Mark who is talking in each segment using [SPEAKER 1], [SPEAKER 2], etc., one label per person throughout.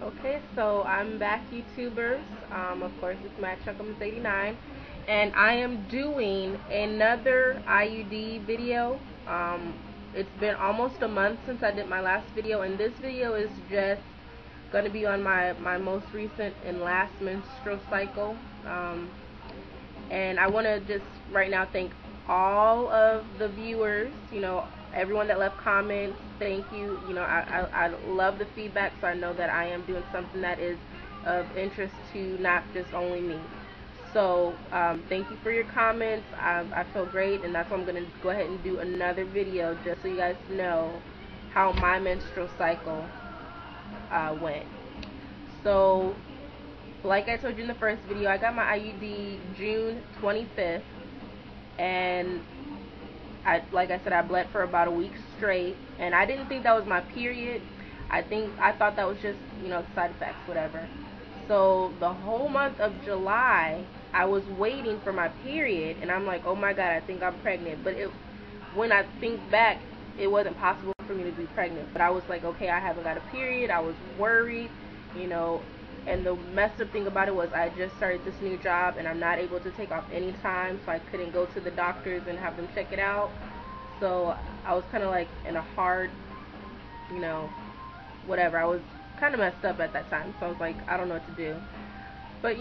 [SPEAKER 1] Okay, so I'm back, YouTubers. Of course, it's Matt Chuckums 89, and I am doing another IUD video. It's been almost a month since I did my last video, and this video is just going to be on my most recent and last menstrual cycle. And I want to just right now thank all of the viewers, everyone that left comments. Thank you. I love the feedback, so I know that I am doing something that is of interest to not just only me. So thank you for your comments. I feel great, and that's why I'm going to go ahead and do another video just so you guys know how my menstrual cycle went. So like I told you in the first video, I got my IUD June 25th, and like I said, I bled for about a week straight, and I didn't think that was my period. I thought that was just, side effects, whatever. So the whole month of July, I was waiting for my period, and I'm like, oh my God, I think I'm pregnant. But when I think back, it wasn't possible for me to be pregnant. But I was like, okay, I haven't got a period. I was worried, and the messed up thing about it was I just started this new job, and I'm not able to take off any time, so I couldn't go to the doctors and have them check it out. So I was kind of like in a hard, whatever. I was kind of messed up at that time, so I was like, I don't know what to do. But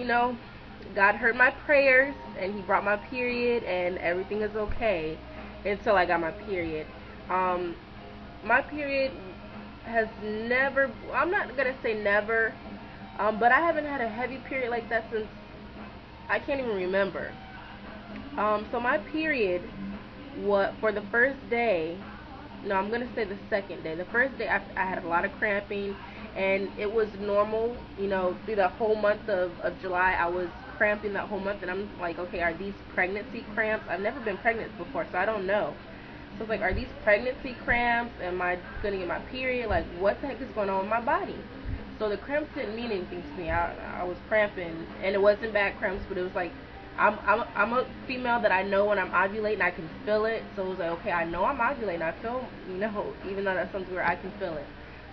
[SPEAKER 1] God heard my prayers, and He brought my period, and everything is okay until I got my period. My period has never, I'm not gonna say never, but I haven't had a heavy period like that since I can't even remember. So my period, for the first day, no, I'm gonna say the second day. The first day I had a lot of cramping, and it was normal, through the whole month of July. I was cramping that whole month, and I'm like, okay, are these pregnancy cramps? I've never been pregnant before, so I don't know. So it's like, are these pregnancy cramps? Am I gonna get my period? Like, what the heck is going on with my body? So the cramps didn't mean anything to me. I was cramping, and it wasn't bad cramps, but it was like, I'm a female that I know when I'm ovulating, I can feel it. So it was like, okay, I know I'm ovulating. I feel, even though that sounds weird, I can feel it.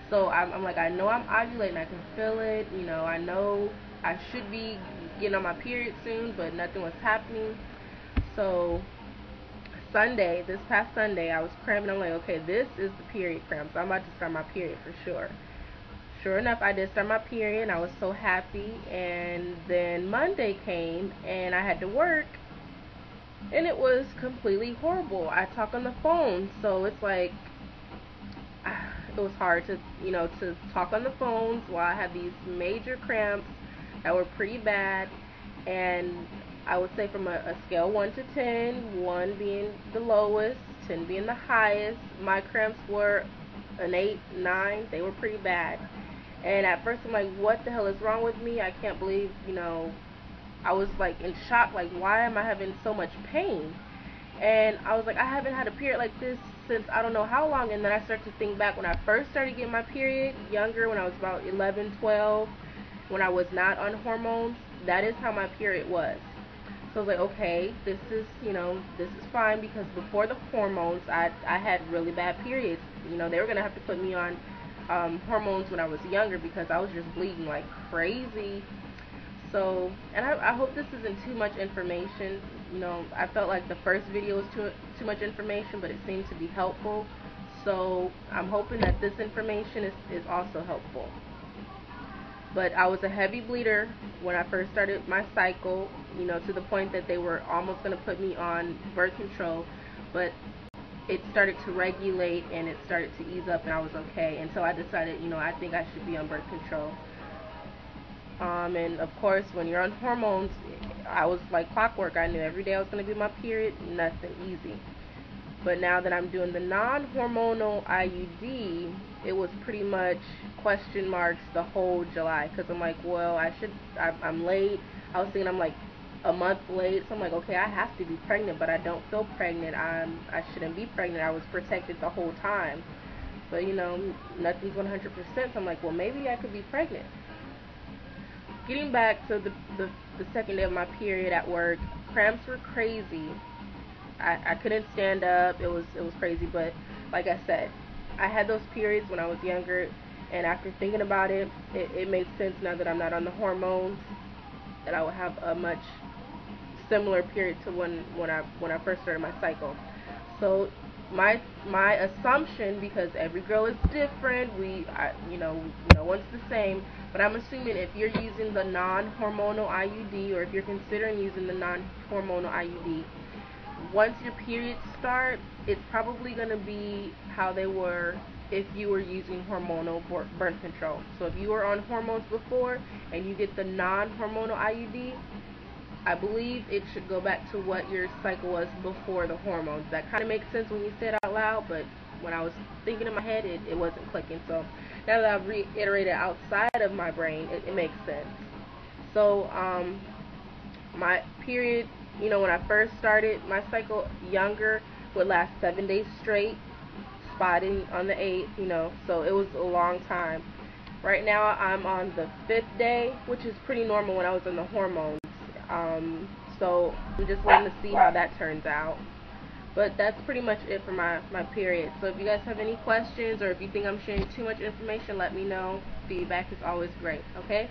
[SPEAKER 1] So I'm like, I know I'm ovulating, I can feel it. I know I should be getting on my period soon, but nothing was happening. So this past Sunday, I was cramping. I'm like, okay, this is the period cramps. I'm about to start my period for sure. Sure enough, I did start my period, and I was so happy. And then Monday came, and I had to work, and it was completely horrible. I talk on the phone, so it's like, it was hard to, to talk on the phones while I had these major cramps that were pretty bad. And I would say from a scale 1 to 10, 1 being the lowest, 10 being the highest, my cramps were an 8, 9. They were pretty bad. And at first I'm like, what the hell is wrong with me? I can't believe, I was like in shock, like, why am I having so much pain? And I was like, I haven't had a period like this since I don't know how long. And then I started to think back when I first started getting my period, younger, when I was about 11, 12, when I was not on hormones. That is how my period was. So I was like, okay, this is fine, because before the hormones, I had really bad periods. They were going to have to put me on hormones when I was younger, because I was just bleeding like crazy. So, and I hope this isn't too much information. I felt like the first video was too much information, but it seemed to be helpful. So I'm hoping that this information is also helpful. But I was a heavy bleeder when I first started my cycle, to the point that they were almost going to put me on birth control. But it started to regulate, and it started to ease up, and I was okay until I decided, I think I should be on birth control. And of course, when you're on hormones, I was like clockwork. I knew every day I was going to be my period, nothing easy. But now that I'm doing the non-hormonal IUD, it was pretty much question marks the whole July, because I'm like, well, I'm late. I was thinking I'm like a month late, so I'm like, okay, I have to be pregnant, but I don't feel pregnant. I shouldn't be pregnant. I was protected the whole time. But nothing's 100%, so I'm like, well, maybe I could be pregnant. Getting back to the second day of my period at work, cramps were crazy. I couldn't stand up. It was crazy. But like I said, I had those periods when I was younger, And after thinking about it, it makes sense now that I'm not on the hormones, that I will have a much similar period to when I first started my cycle. So my assumption, because every girl is different, no one's the same, but I'm assuming if you're using the non-hormonal IUD, or if you're considering using the non-hormonal IUD, once your periods start, it's probably going to be how they were if you were using hormonal birth control. So if you were on hormones before and you get the non-hormonal IUD, I believe it should go back to what your cycle was before the hormones. That kind of makes sense when you say it out loud, but when I was thinking in my head, it wasn't clicking. So now that I've reiterated outside of my brain, it makes sense. So my period, when I first started my cycle, younger, would last 7 days straight, spotting on the 8th, so it was a long time. Right now I'm on the 5th day, which is pretty normal when I was on the hormones. So I'm just waiting to see how that turns out. But that's pretty much it for my period. So if you guys have any questions, or if you think I'm sharing too much information, let me know. Feedback is always great, okay?